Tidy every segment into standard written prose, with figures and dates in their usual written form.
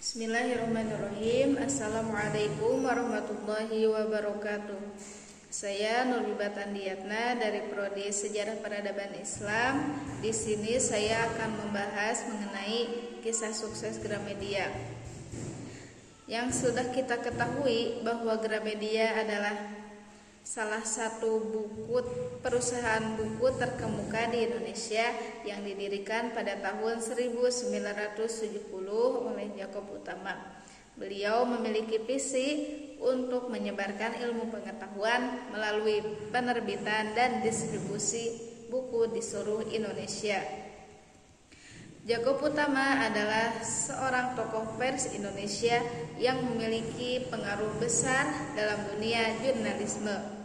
Bismillahirrahmanirrahim. Assalamualaikum warahmatullahi wabarakatuh. Saya Nurbibat Andiatna dari Prodi Sejarah Peradaban Islam. Di sini saya akan membahas mengenai kisah sukses Gramedia. Yang sudah kita ketahui bahwa Gramedia adalah salah satu perusahaan buku terkemuka di Indonesia yang didirikan pada tahun 1970 oleh Jakob Utama. Beliau memiliki visi untuk menyebarkan ilmu pengetahuan melalui penerbitan dan distribusi buku di seluruh Indonesia. Jakob Utama adalah seorang tokoh pers Indonesia yang memiliki pengaruh besar dalam dunia jurnalisme.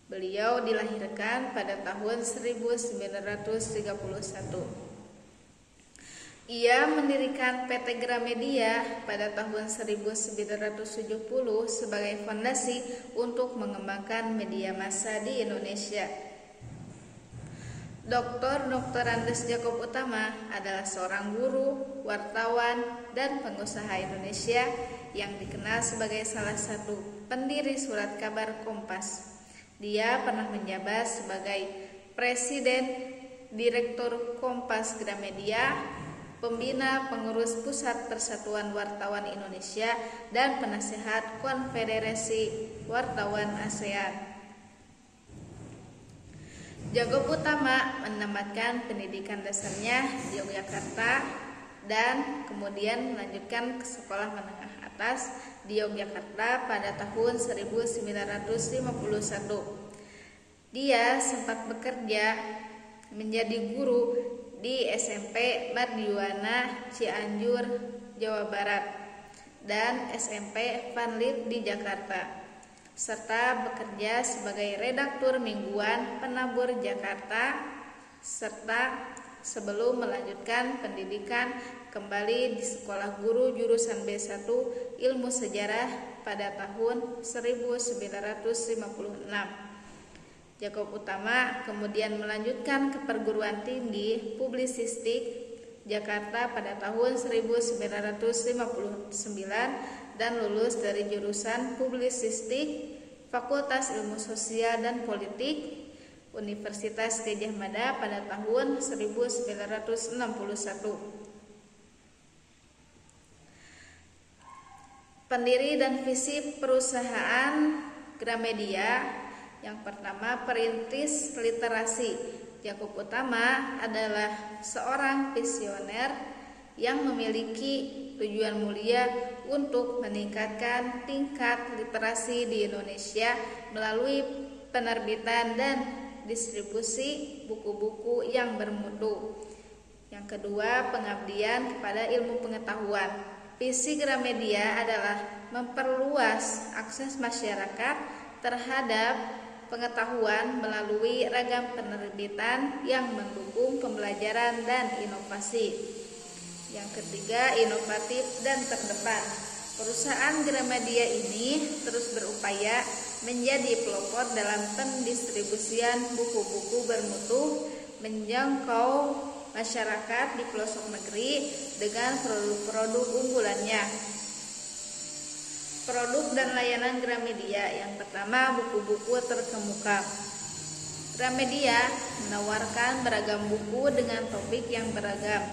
Beliau dilahirkan pada tahun 1931. Ia mendirikan PT Gramedia pada tahun 1970 sebagai fondasi untuk mengembangkan media massa di Indonesia. Dr. Andes Jakob Utama adalah seorang guru, wartawan, dan pengusaha Indonesia yang dikenal sebagai salah satu pendiri surat kabar Kompas. Dia pernah menjabat sebagai Presiden Direktur Kompas Gramedia, Pembina Pengurus Pusat Persatuan Wartawan Indonesia, dan Penasehat Konfederasi Wartawan ASEAN. Jakob Utama menamatkan pendidikan dasarnya di Yogyakarta dan kemudian melanjutkan ke sekolah menengah atas di Yogyakarta pada tahun 1951. Dia sempat bekerja menjadi guru di SMP Mardiwana Cianjur, Jawa Barat, dan SMP Vanlit di Jakarta, serta bekerja sebagai redaktur mingguan Penabur Jakarta, serta sebelum melanjutkan pendidikan kembali di Sekolah Guru Jurusan B1 Ilmu Sejarah pada tahun 1956. Jakob Utama kemudian melanjutkan ke Perguruan Tinggi Publisistik Jakarta pada tahun 1959 dan lulus dari jurusan Publisistik Fakultas Ilmu Sosial dan Politik Universitas Gadjah Mada pada tahun 1961. Pendiri dan visi perusahaan Gramedia. Yang pertama, perintis literasi. Jakob Utama adalah seorang visioner yang memiliki tujuan mulia untuk meningkatkan tingkat literasi di Indonesia melalui penerbitan dan distribusi buku-buku yang bermutu. Yang kedua, pengabdian kepada ilmu pengetahuan. Visi Gramedia adalah memperluas akses masyarakat terhadap pengetahuan melalui ragam penerbitan yang mendukung pembelajaran dan inovasi. Yang ketiga, inovatif dan terdepan. Perusahaan Gramedia ini terus berupaya menjadi pelopor dalam pendistribusian buku-buku bermutu, menjangkau masyarakat di pelosok negeri dengan produk-produk unggulannya. Produk dan layanan Gramedia. Yang pertama, buku-buku terkemuka. Gramedia menawarkan beragam buku dengan topik yang beragam,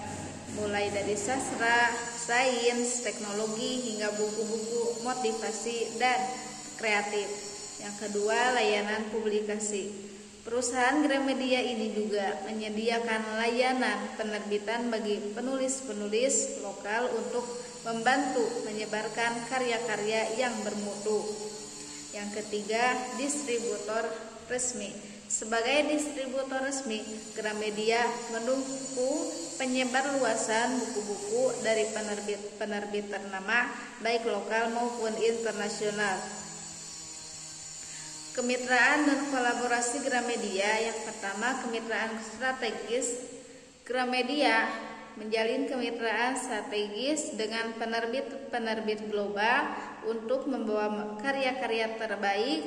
mulai dari sastra, sains, teknologi, hingga buku-buku motivasi dan kreatif. Yang kedua, layanan publikasi. Perusahaan Gramedia ini juga menyediakan layanan penerbitan bagi penulis-penulis lokal untuk membantu menyebarkan karya-karya yang bermutu. Yang ketiga, distributor resmi. Sebagai distributor resmi, Gramedia mendukung penyebarluasan buku-buku dari penerbit ternama baik lokal maupun internasional. Kemitraan dan kolaborasi Gramedia. Yang pertama, kemitraan strategis. Gramedia menjalin kemitraan strategis dengan penerbit global untuk membawa karya-karya terbaik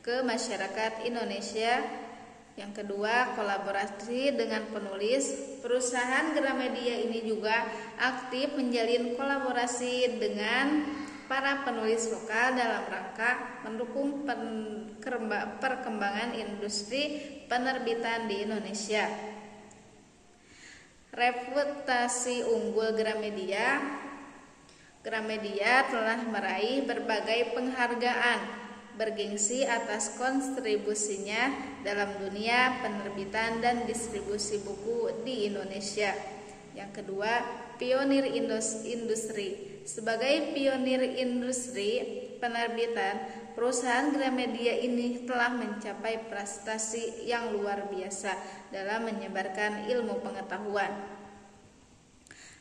ke masyarakat Indonesia Yang kedua, kolaborasi dengan penulis. Perusahaan Gramedia ini juga aktif menjalin kolaborasi dengan para penulis lokal dalam rangka mendukung perkembangan industri penerbitan di Indonesia. Reputasi unggul Gramedia. Gramedia telah meraih berbagai penghargaan bergengsi atas kontribusinya dalam dunia penerbitan dan distribusi buku di Indonesia. Yang kedua, pionir industri. Sebagai pionir industri penerbitan, perusahaan Gramedia ini telah mencapai prestasi yang luar biasa dalam menyebarkan ilmu pengetahuan.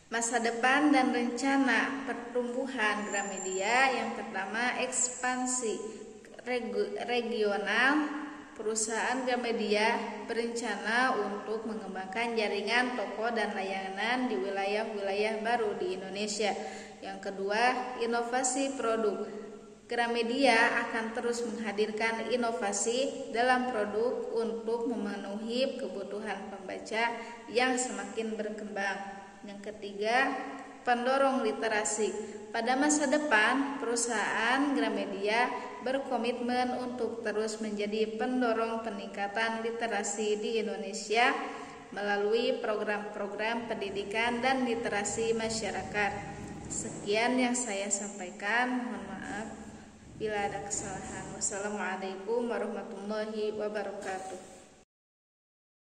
Masa depan dan rencana pertumbuhan Gramedia. Yang pertama, ekspansi regional. Perusahaan Gramedia berencana untuk mengembangkan jaringan toko dan layanan di wilayah-wilayah baru di Indonesia. Yang kedua, inovasi produk. Gramedia akan terus menghadirkan inovasi dalam produk untuk memenuhi kebutuhan pembaca yang semakin berkembang. Yang ketiga, pendorong literasi. Pada masa depan, perusahaan Gramedia berkomitmen untuk terus menjadi pendorong peningkatan literasi di Indonesia melalui program-program pendidikan dan literasi masyarakat. Sekian yang saya sampaikan. Mohon maaf bila ada kesalahan. Wassalamualaikum warahmatullahi wabarakatuh.